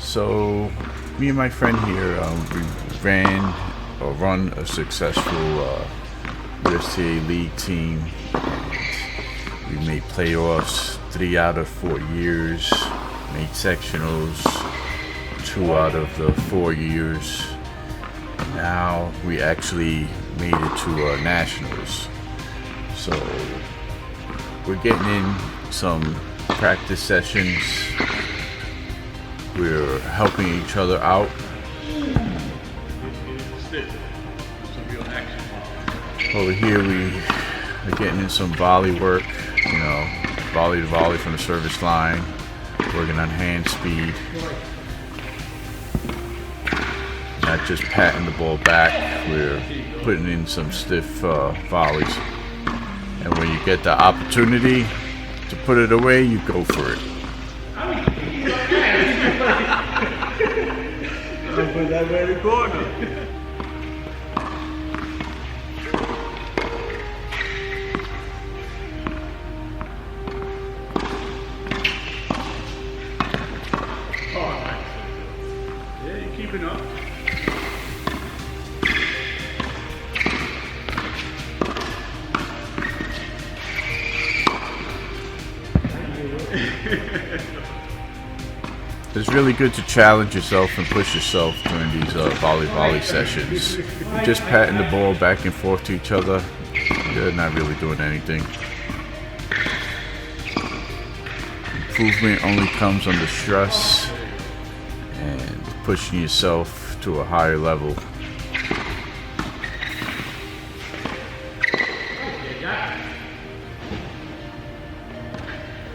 So, me and my friend here, we run a successful USTA league team. We made playoffs 3 out of 4 years, made sectionals 2 out of the 4 years. Now we actually made it to nationals. So we're getting in some practice sessions. We're helping each other out. Over here we're getting in some volley work, volley to volley from the service line, working on hand speed. Not just patting the ball back, we're putting in some stiff volleys. And when you get the opportunity to put it away, you go for it. Put that way in the corner. Yeah, you're keeping up. It's really good to challenge yourself and push yourself during these volley sessions. You're just patting the ball back and forth to each other. You're not really doing anything. Improvement only comes under stress and pushing yourself to a higher level.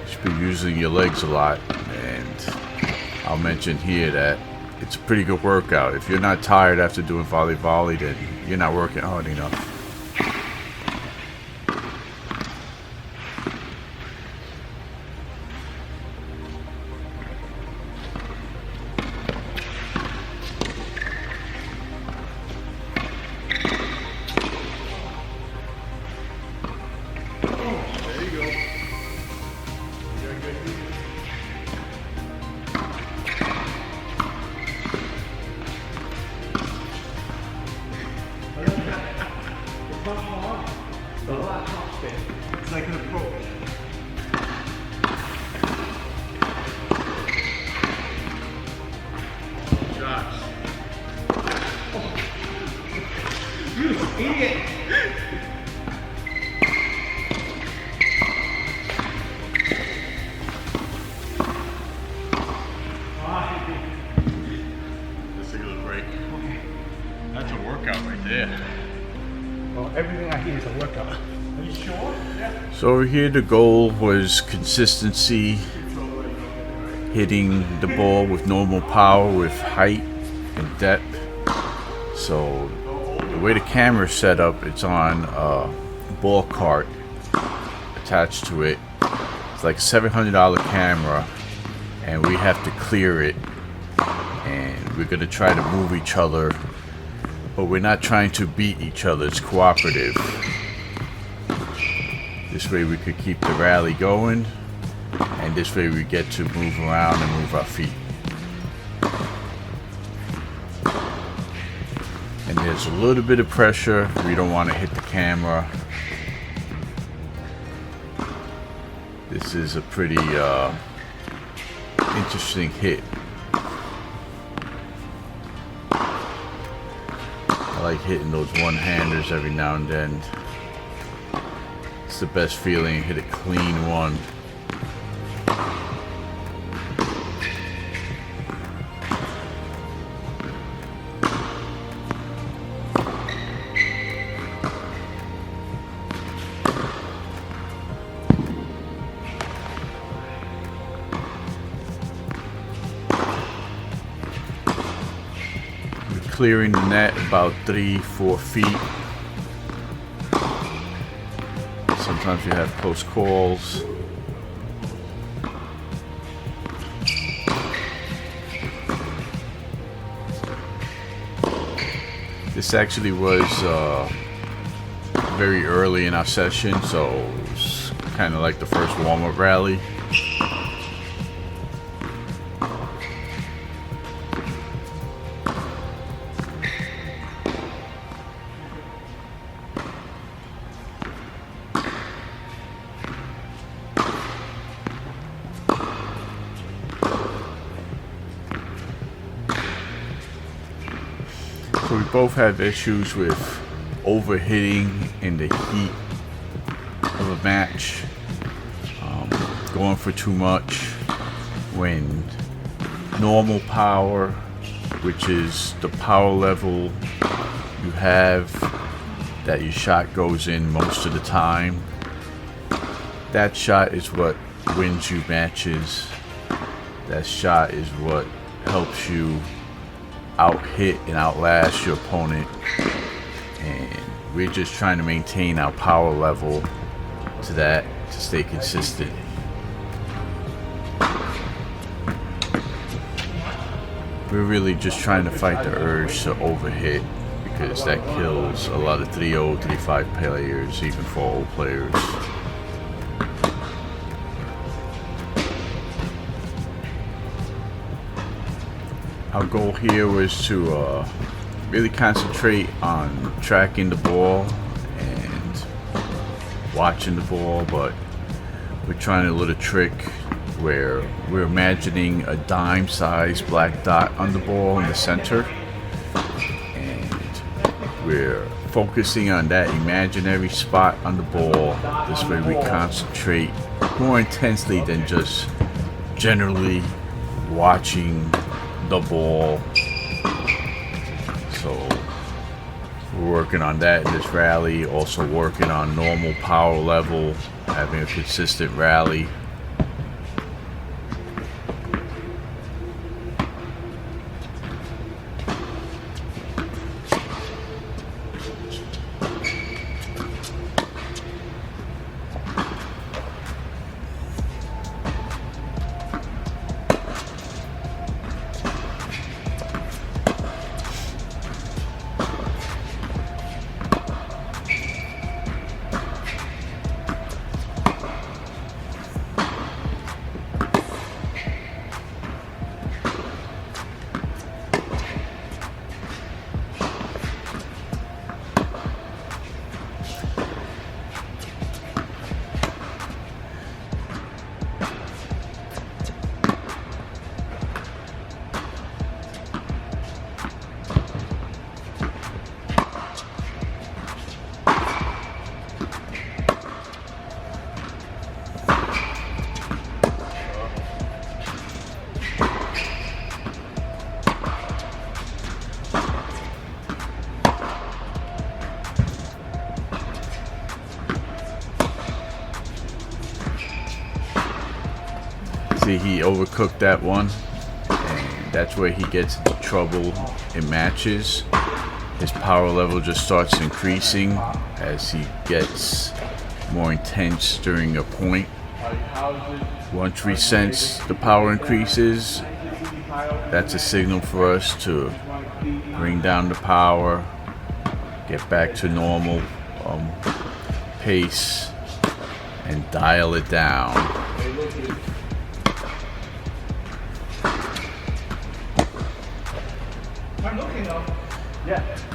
You should be using your legs a lot, and I'll mention here that it's a pretty good workout. If you're not tired after doing volley, then you're not working hard enough. There you go. It's not hard. It's a lot of top spin. It's like an approach. Shots. You idiot! Let's take a little break. Okay. That's a workout right there. Well, everything I hear is a workout. Are you sure? Yeah. So over here the goal was consistency, hitting the ball with normal power, with height and depth. So the way the camera is set up, it's on a ball cart attached to it. It's like a $700 camera, and we have to clear it, and we're gonna try to move each other, but we're not trying to beat each other. It's cooperative. This way we could keep the rally going, and this way we get to move around and move our feet. And there's a little bit of pressure. We don't want to hit the camera. This is a pretty interesting hit. I like hitting those one-handers every now and then. It's the best feeling, hit a clean one. Clearing the net about 3-4 feet. Sometimes you have close calls. This actually was very early in our session, so it was kind of like the first warm-up rally. both have issues with overhitting in the heat of a match, going for too much when normal power, which is the power level you have that your shot goes in most of the time, that shot is what wins you matches. That shot is what helps you out-hit and outlast your opponent, and we're just trying to maintain our power level to that to stay consistent. We're really just trying to fight the urge to overhit, because that kills a lot of 3-0, 3-5 players, even 4-0 players. Our goal here was to really concentrate on tracking the ball and watching the ball, but we're trying a little trick where we're imagining a dime-sized black dot on the ball in the center, and we're focusing on that imaginary spot on the ball. This way we concentrate more intensely than just generally watching the ball. So we're working on that in this rally, also working on normal power level, having a consistent rally. See, he overcooked that one, and that's where he gets into trouble in matches. His power level just starts increasing as he gets more intense during a point. Once we sense the power increases, that's a signal for us to bring down the power, get back to normal pace, and dial it down.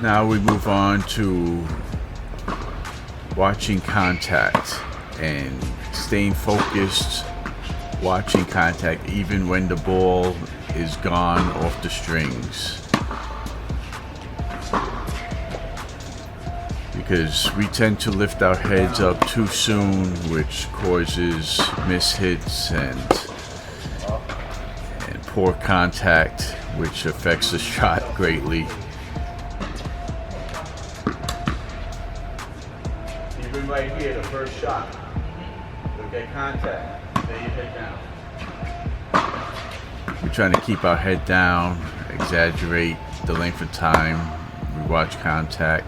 Now we move on to watching contact and staying focused, watching contact even when the ball is gone off the strings. Because we tend to lift our heads up too soon, which causes mishits and poor contact, which affects the shot greatly. Even right here, the first shot. Look at contact. Stay your head down. We're trying to keep our head down, exaggerate the length of time we watch contact,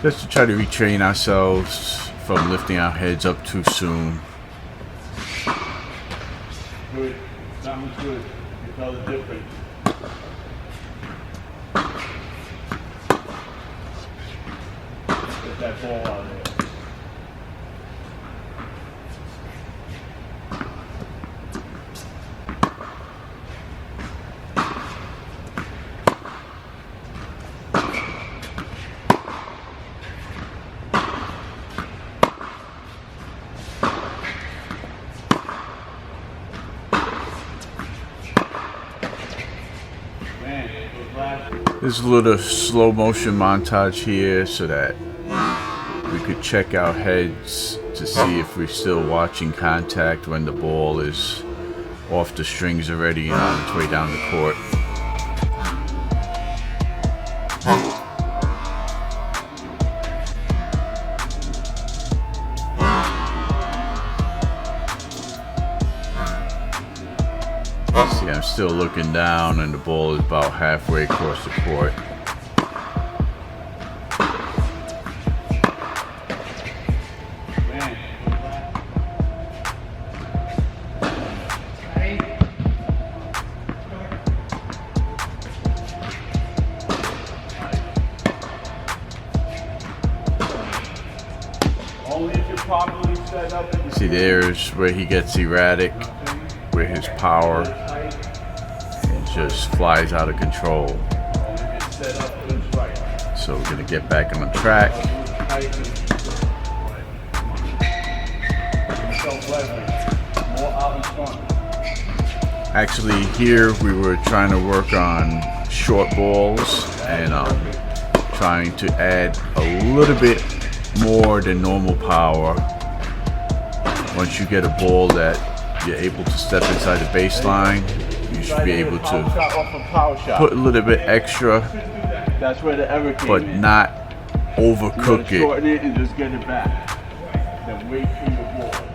just to try to retrain ourselves from lifting our heads up too soon. Good. Sounds good. You tell the difference. Get that ball out of there. Man, it was last. There's a little slow motion montage here so that we could check our heads to see if we're still watching contact when the ball is off the strings already and on its way down the court. See, I'm still looking down and the ball is about halfway across the court. See, there's where he gets erratic with his power and just flies out of control. So we're gonna get back on the track. Actually, here we were trying to work on short balls and trying to add a little bit more than normal power. Once you get a ball that you're able to step inside the baseline, you should be able to put a little bit extra, but not overcook it. Shorten it and just get it back. Then wait for your ball.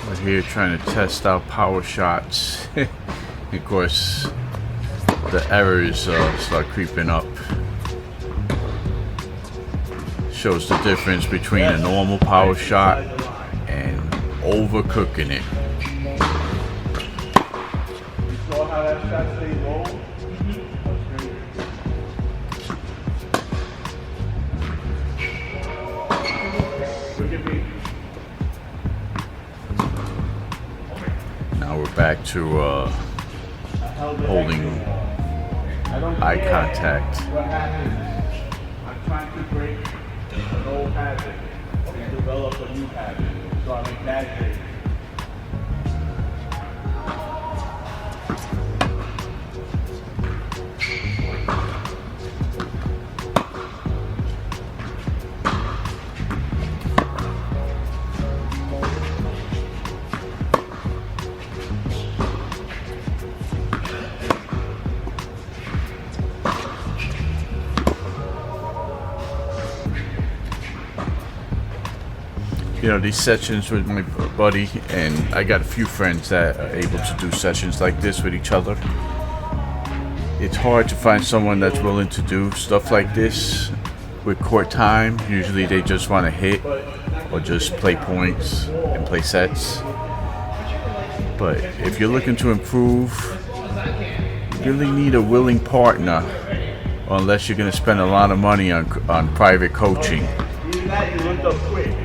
We're here trying to test out power shots. Of course, the errors start creeping up. Shows the difference between a normal power shot and overcooking it. You saw how that shot stayed low? Now we're back to holding eye contact. What happens? I'm trying to break an old habit and develop a new habit. So I make bad things. You know, these sessions with my buddy, and I got a few friends that are able to do sessions like this with each other. It's hard to find someone that's willing to do stuff like this with court time. Usually they just want to hit or just play points and play sets. But if you're looking to improve, you really need a willing partner, unless you're going to spend a lot of money on private coaching.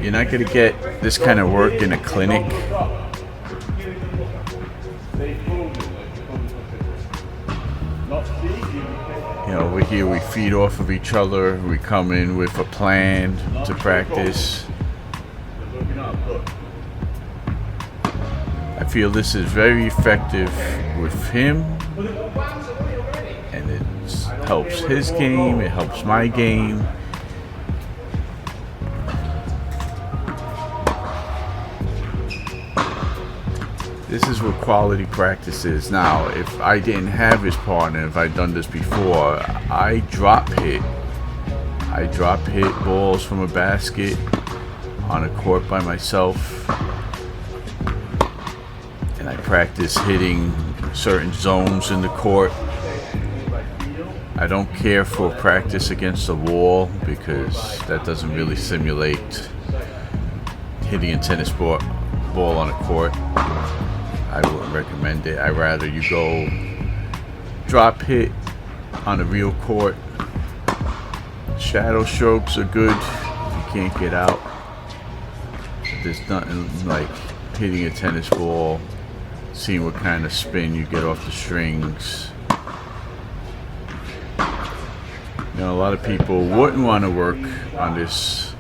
You're not going to get this kind of work in a clinic. You know, we're here, we feed off of each other, we come in with a plan to practice. I feel this is very effective with him, and it helps his game, it helps my game. This is what quality practice is. Now, if I didn't have his partner, if I'd done this before, I drop hit balls from a basket on a court by myself, and I practice hitting certain zones in the court. I don't care for practice against the wall because that doesn't really simulate hitting a tennis ball on a court. I wouldn't recommend it. I'd rather you go drop hit on a real court. Shadow strokes are good if you can't get out. There's nothing like hitting a tennis ball, seeing what kind of spin you get off the strings. You know, a lot of people wouldn't want to work on this.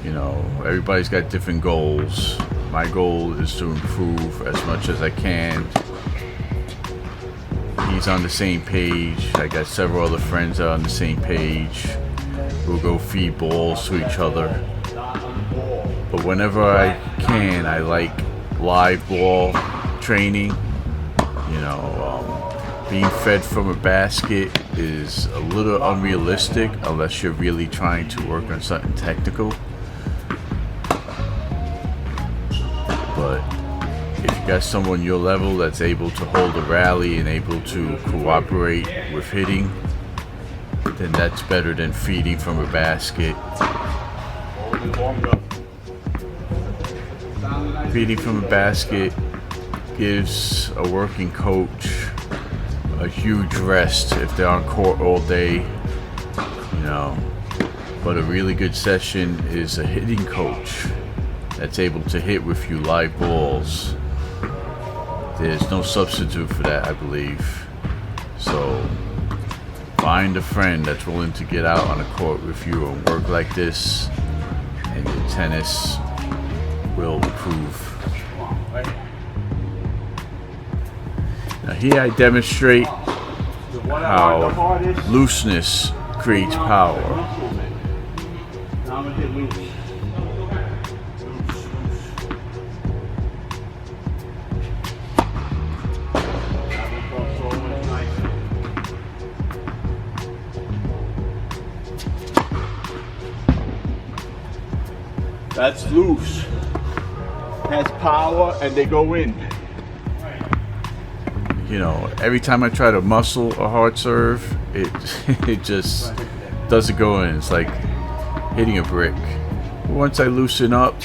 You know, everybody's got different goals. My goal is to improve as much as I can. He's on the same page. I got several other friends that are on the same page. We'll go feed balls to each other. But whenever I can, I like live ball training. You know, being fed from a basket is a little unrealistic unless you're really trying to work on something technical. But if you got someone your level that's able to hold a rally and able to cooperate with hitting, then that's better than feeding from a basket. Feeding from a basket gives a working coach a huge rest if they're on court all day, you know. But a really good session is a hitting coach that's able to hit with you live balls. There's no substitute for that, I believe. So find a friend that's willing to get out on a court with you and work like this, and your tennis will improve. Now here I demonstrate how looseness creates power. That's loose. Has power and they go in. You know, every time I try to muscle a hard serve, it just doesn't go in. It's like hitting a brick. Once I loosen up,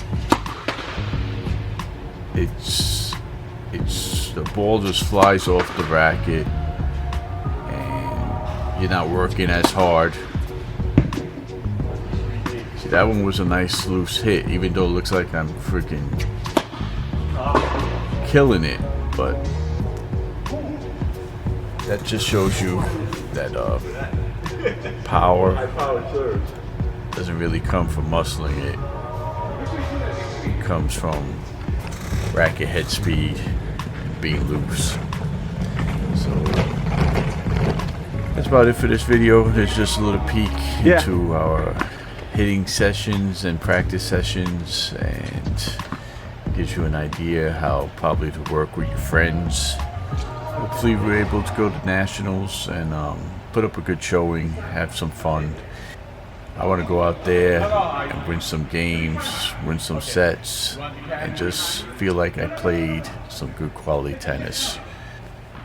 the ball just flies off the racket, and you're not working as hard. See, that one was a nice loose hit, even though it looks like I'm freaking killing it, but that just shows you that power doesn't really come from muscling it. It comes from racket head speed and being loose. So that's about it for this video. There's just a little peek into our hitting sessions and practice sessions, and gives you an idea how probably to work with your friends. Hopefully we're able to go to nationals and put up a good showing, have some fun. I want to go out there and win some games, win some sets, and just feel like I played some good quality tennis.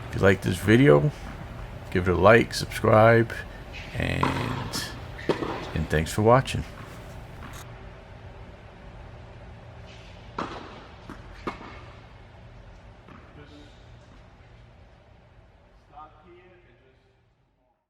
If you like this video, give it a like, subscribe, and thanks for watching.